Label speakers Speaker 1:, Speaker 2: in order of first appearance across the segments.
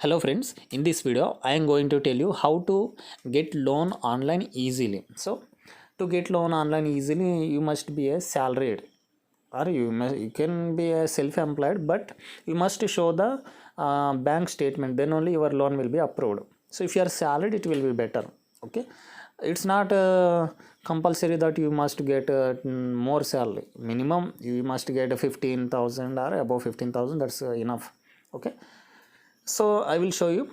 Speaker 1: Hello friends, in this video I am going to tell you how to get loan online easily. So to get loan online easily you must be a salaried or you can be a self-employed, but you must show the bank statement, then only your loan will be approved. So if you are salaried it will be better. Okay, it's not compulsory that you must get more salary. Minimum you must get 15,000 or above 15,000, that's enough. Okay, so I will show you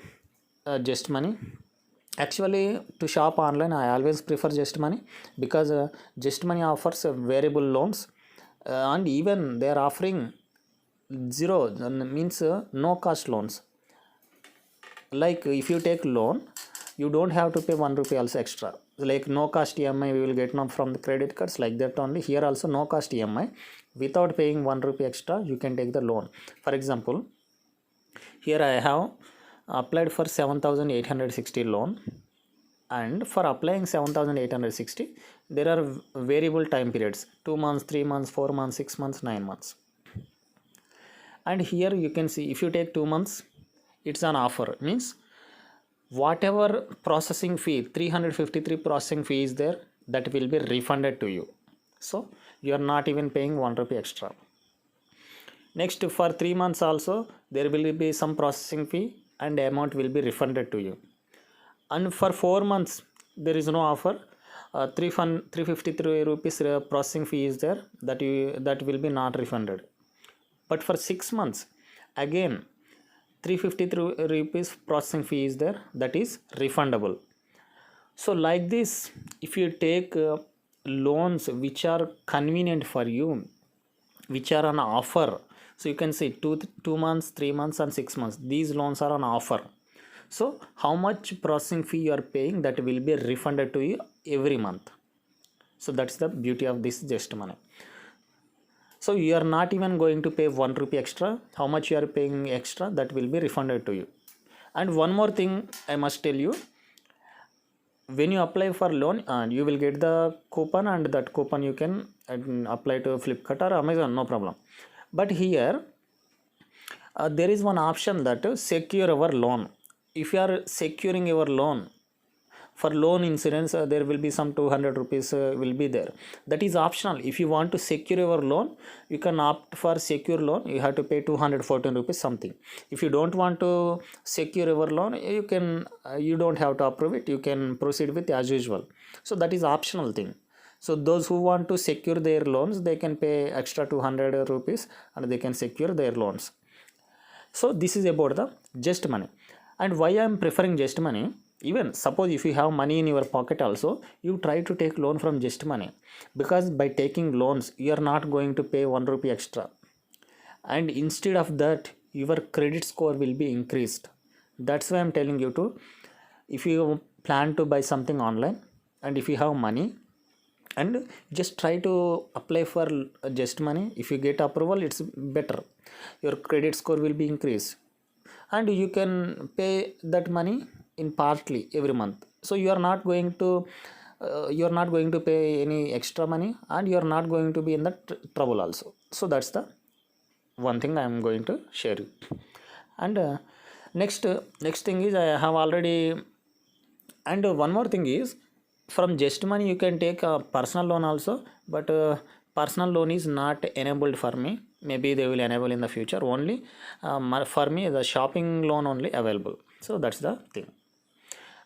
Speaker 1: Just Money. Actually, to shop online, I always prefer Just Money because Just Money offers variable loans, and even they are offering zero, means no cost loans. Like if you take loan, you don't have to pay 1 rupee also extra. Like no cost EMI we will get now from the credit cards, like that only. Here also no cost EMI. Without paying 1 rupee extra, you can take the loan. For example, here I have applied for 7,860 loan, and for applying 7,860 there are variable time periods: 2 months, 3 months, 4 months, 6 months, 9 months. And here you can see if you take 2 months, it's an offer, means whatever processing fee, 353 processing fee is there, that will be refunded to you. So you are not even paying 1 rupee extra. Next, for 3 months also there will be some processing fee and amount will be refunded to you. And for 4 months there is no offer. 353 rupees processing fee is there, that will be not refunded. But for 6 months again 353 rupees processing fee is there, that is refundable. So like this, if you take loans which are convenient for you, which are on offer, so you can see 2 months, 3 months and 6 months, these loans are on offer. So how much processing fee you are paying, that will be refunded to you every month. So that's the beauty of this Just Money. So you are not even going to pay 1 rupee extra. How much you are paying extra, that will be refunded to you. And one more thing I must tell you, when you apply for loan, you will get the coupon, and that coupon you can apply to Flipkart or Amazon, no problem. But here there is one option that secure our loan. If you are securing your loan, for loan insurance there will be some 200 rupees will be there. That is optional. If you want to secure your loan, you can opt for secure loan, you have to pay 214 rupees something. If you don't want to secure your loan, you can you don't have to approve it, you can proceed with as usual. So that is optional thing. So those who want to secure their loans, they can pay extra 200 rupees and they can secure their loans. So this is about the Just Money. And why I am preferring Just Money, even suppose if you have money in your pocket also, you try to take loan from Just Money, because by taking loans you are not going to pay 1 rupee extra, and instead of that your credit score will be increased. That's why I'm telling you to, if you plan to buy something online and if you have money, and just try to apply for Just Money. If you get approval, it's better, your credit score will be increased, and you can pay that money in partly every month. So you are not going to pay any extra money, and you are not going to be in the trouble also. So that's the one thing I am going to share you. And next thing is I have already. And one more thing is, from Just Money you can take a personal loan also, but personal loan is not enabled for me. Maybe they will enable in the future. Only for me the shopping loan only available. So that's the thing.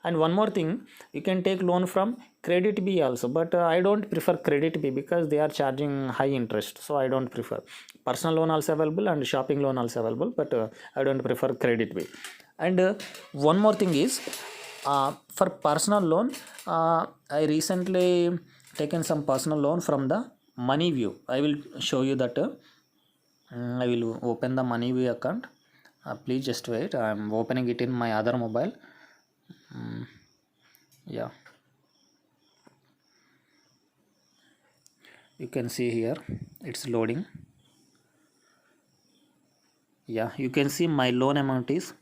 Speaker 1: And one more thing, you can take loan from Credit B also, but I don't prefer Credit B because they are charging high interest, so I don't prefer. Personal loan also available and shopping loan also available, but I don't prefer Credit B. And one more thing is, for personal loan, I recently taken some personal loan from the MoneyView. I will show you that. I will open the MoneyView account. Please just wait, I am opening it in my other mobile. Yeah, you can see here it's loading. Yeah, you can see my loan amount is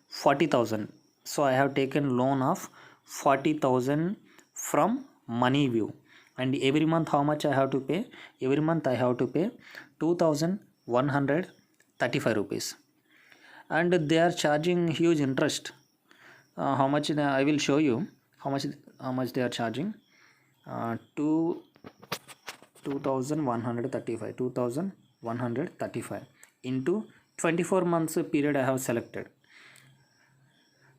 Speaker 1: 40,000. So I have taken loan of 40,000 from MoneyView. And every month how much I have to pay? Every month I have to pay 2,135 rupees. and they are charging huge interest. How much I will show you how much they are charging. Two 2135 into 24 months period I have selected.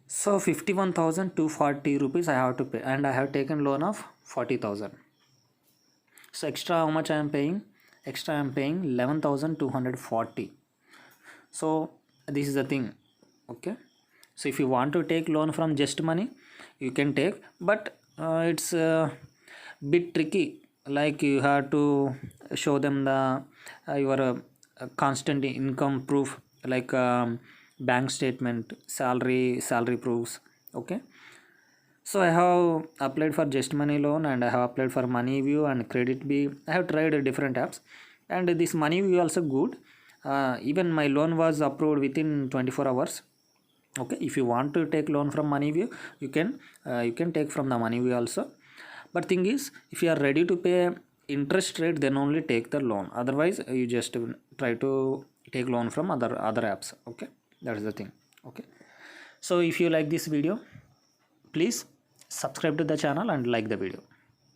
Speaker 1: So 51,240 rupees I have to pay, and I have taken loan of 40,000. So extra how much I am paying? Extra I am paying 11,240. So this is the thing. Okay, so if you want to take loan from Just Money, you can take, but it's a bit tricky. Like you have to show them the your constant income proof, like bank statement, salary proofs. Okay, so I have applied for Just Money loan, and I have applied for Moneyview and Credit Bee. I have tried different apps, and this Moneyview also good. Even my loan was approved within 24 hours. Okay, if you want to take loan from Moneyview, you can take from the Moneyview also. But thing is, if you are ready to pay interest rate, then only take the loan. Otherwise, you just try to take loan from other apps. Okay, that is the thing. Okay, so if you like this video, please subscribe to the channel and like the video.